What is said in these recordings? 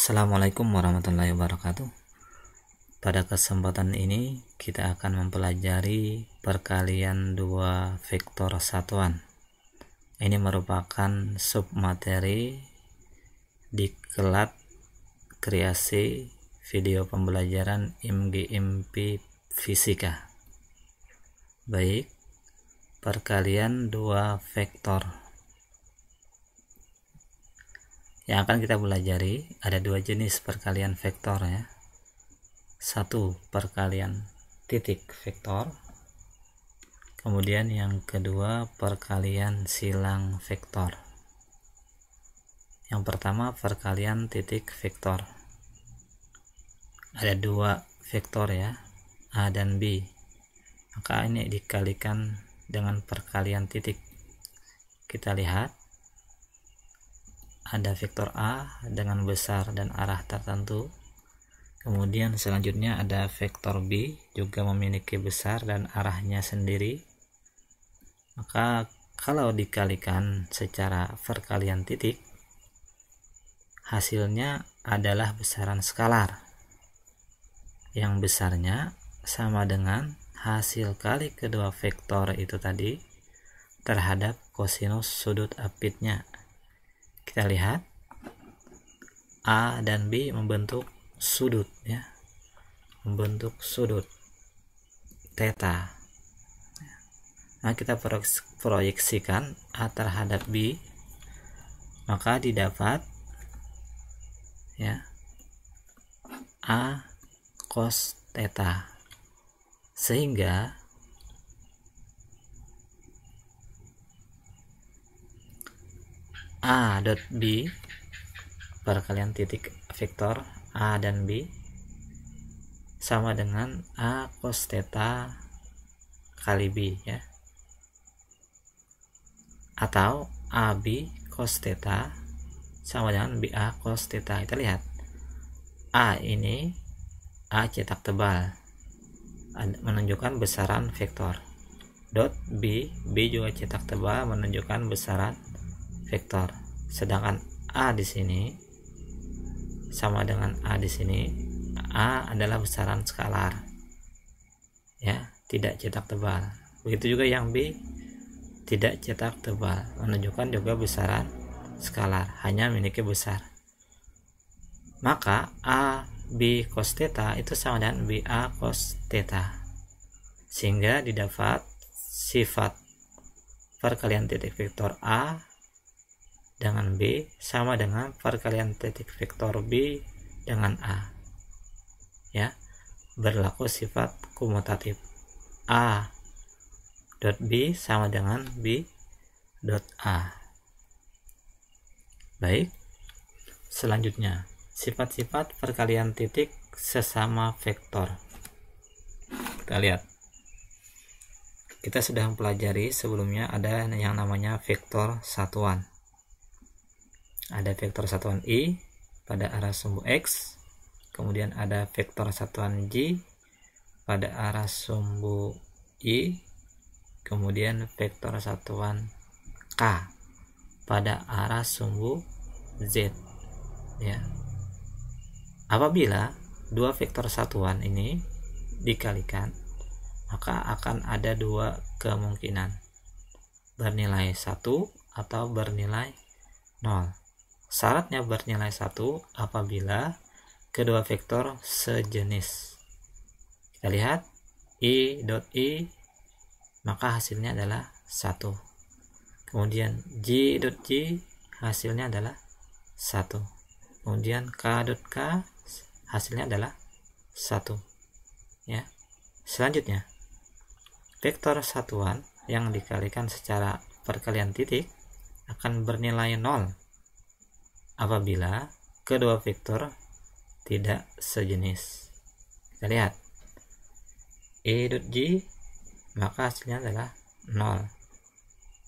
Assalamualaikum warahmatullahi wabarakatuh. Pada kesempatan ini kita akan mempelajari perkalian dua vektor satuan. Ini merupakan submateri diklat kreasi video pembelajaran IMG/IMPI Fisika. Baik, perkalian dua vektor. Yang akan kita pelajari ada dua jenis perkalian vektor ya. Satu, perkalian titik vektor. Kemudian yang kedua, perkalian silang vektor. Yang pertama, perkalian titik vektor. Ada dua vektor ya, A dan B. Maka ini dikalikan dengan perkalian titik. Kita lihat ada vektor A dengan besar dan arah tertentu. Kemudian selanjutnya ada vektor B juga memiliki besar dan arahnya sendiri. Maka kalau dikalikan secara perkalian titik, hasilnya adalah besaran skalar. Yang besarnya sama dengan hasil kali kedua vektor itu tadi terhadap kosinus sudut apitnya. Kita lihat A dan B membentuk sudut ya, membentuk sudut theta. Nah, kita proyeksikan A terhadap B, maka didapat ya A cos theta, sehingga A dot B, perkalian titik vektor A dan B, sama dengan A cos theta kali B ya, atau AB cos theta sama dengan BA cos theta. Kita lihat A ini, A cetak tebal menunjukkan besaran vektor, dot B, B juga cetak tebal menunjukkan besaran vektor. Sedangkan A di sini sama dengan A di sini. A adalah besaran skalar ya, tidak cetak tebal. Begitu juga yang B tidak cetak tebal, menunjukkan juga besaran skalar, hanya memiliki besar. Maka A B cos theta itu sama dengan BA cos theta, sehingga didapat sifat perkalian titik vektor A dengan B sama dengan perkalian titik vektor B dengan A ya, berlaku sifat komutatif. A dot B sama dengan B dot A. Baik, selanjutnya sifat-sifat perkalian titik sesama vektor. Kita lihat, kita sudah mempelajari sebelumnya ada yang namanya vektor satuan. Ada vektor satuan I pada arah sumbu X, kemudian ada vektor satuan J pada arah sumbu Y, kemudian vektor satuan K pada arah sumbu Z ya. Apabila dua vektor satuan ini dikalikan, maka akan ada dua kemungkinan, bernilai 1 atau bernilai 0. Syaratnya bernilai 1 apabila kedua vektor sejenis. Kita lihat I dot I, maka hasilnya adalah 1. Kemudian J dot J hasilnya adalah 1. Kemudian K dot K hasilnya adalah 1 ya. Selanjutnya, vektor satuan yang dikalikan secara perkalian titik akan bernilai 0 apabila kedua vektor tidak sejenis. Kita lihat E dot J, maka hasilnya adalah 0.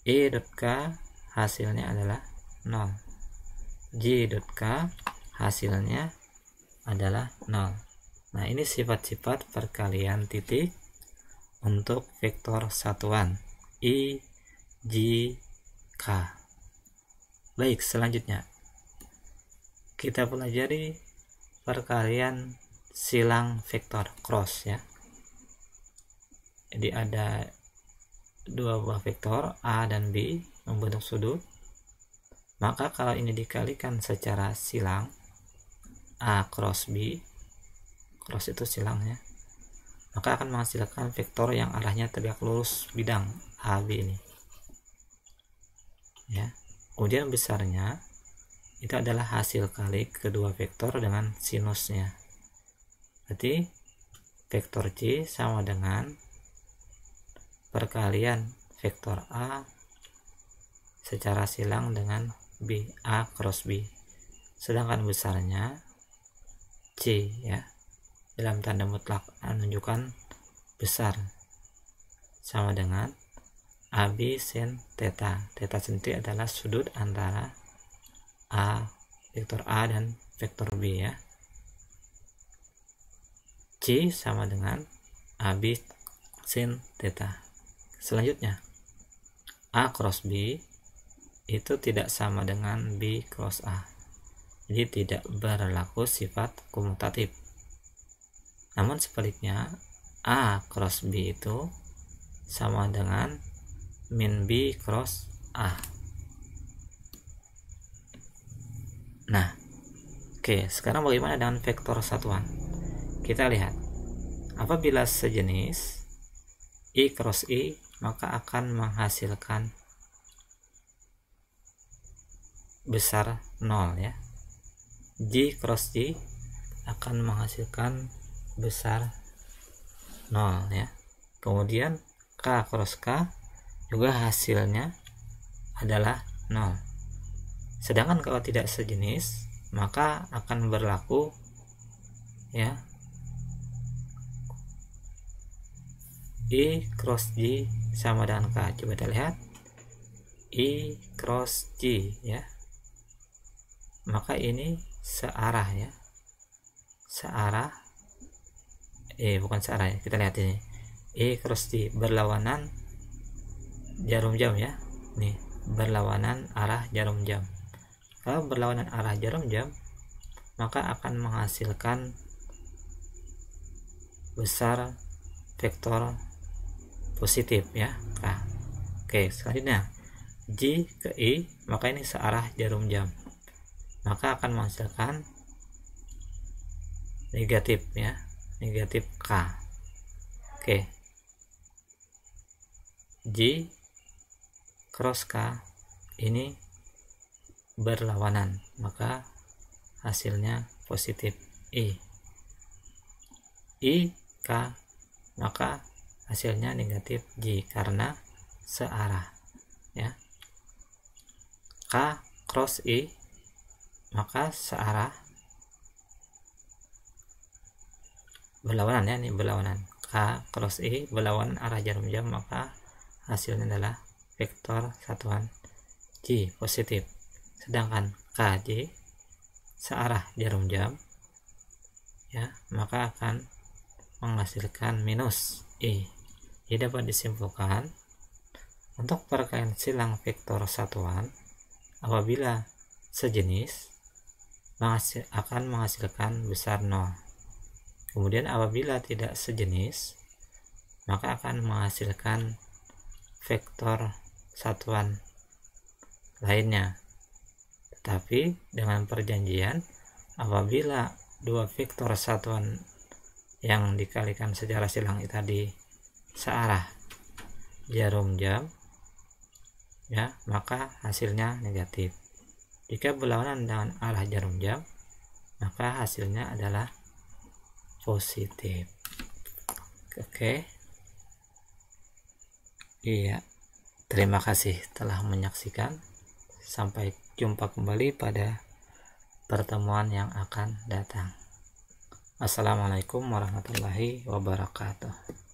E dot K hasilnya adalah 0. J dot K hasilnya adalah 0. Nah, ini sifat-sifat perkalian titik untuk vektor satuan I, J, K. Baik, selanjutnya kita pelajari perkalian silang vektor cross ya. Jadi ada dua buah vektor A dan B membentuk sudut. Maka kalau ini dikalikan secara silang, A cross B, cross itu silangnya, maka akan menghasilkan vektor yang arahnya tegak lurus bidang AB ini ya. Kemudian besarnya itu adalah hasil kali kedua vektor dengan sinusnya. Berarti vektor C sama dengan perkalian vektor A secara silang dengan B, A cross B. Sedangkan besarnya C ya, dalam tanda mutlak menunjukkan besar, sama dengan AB sin theta. Theta sendiri adalah sudut antara vektor A dan vektor B ya. C sama dengan AB sin theta. Selanjutnya, A cross B itu tidak sama dengan B cross A. Jadi tidak berlaku sifat komutatif. Namun sebaliknya, A cross B itu sama dengan min B cross A. Nah, oke, sekarang bagaimana dengan vektor satuan? Kita lihat, apabila sejenis I cross I, maka akan menghasilkan besar 0 ya. J cross J akan menghasilkan besar 0 ya. Kemudian K cross K juga hasilnya adalah 0. Sedangkan kalau tidak sejenis, maka akan berlaku ya I cross J sama dengan K. Coba kita lihat, I cross J ya, maka ini searah ya, searah bukan searah ya, kita lihat ini I cross J berlawanan jarum jam ya, nih berlawanan arah jarum jam. Kalau berlawanan arah jarum jam, maka akan menghasilkan besar vektor positif ya, K. Oke, selanjutnya J ke I, maka ini searah jarum jam, maka akan menghasilkan negatif ya, negatif K. Oke, J cross K ini berlawanan, maka hasilnya positif I K, maka hasilnya negatif J karena searah ya. K cross I, maka searah berlawanan ya, ini berlawanan. K cross I berlawanan arah jarum jam, maka hasilnya adalah vektor satuan J positif. Sedangkan KJ searah jarum jam ya, maka akan menghasilkan minus I. Jadi dapat disimpulkan untuk perkalian silang vektor satuan, apabila sejenis akan menghasilkan besar 0. Kemudian apabila tidak sejenis, maka akan menghasilkan vektor satuan lainnya. Tetapi dengan perjanjian, apabila dua vektor satuan yang dikalikan secara silang tadi searah jarum jam ya, maka hasilnya negatif. Jika berlawanan dengan arah jarum jam, maka hasilnya adalah positif. Oke. Iya. Terima kasih telah menyaksikan. Sampai jumpa kembali pada pertemuan yang akan datang. Assalamualaikum warahmatullahi wabarakatuh.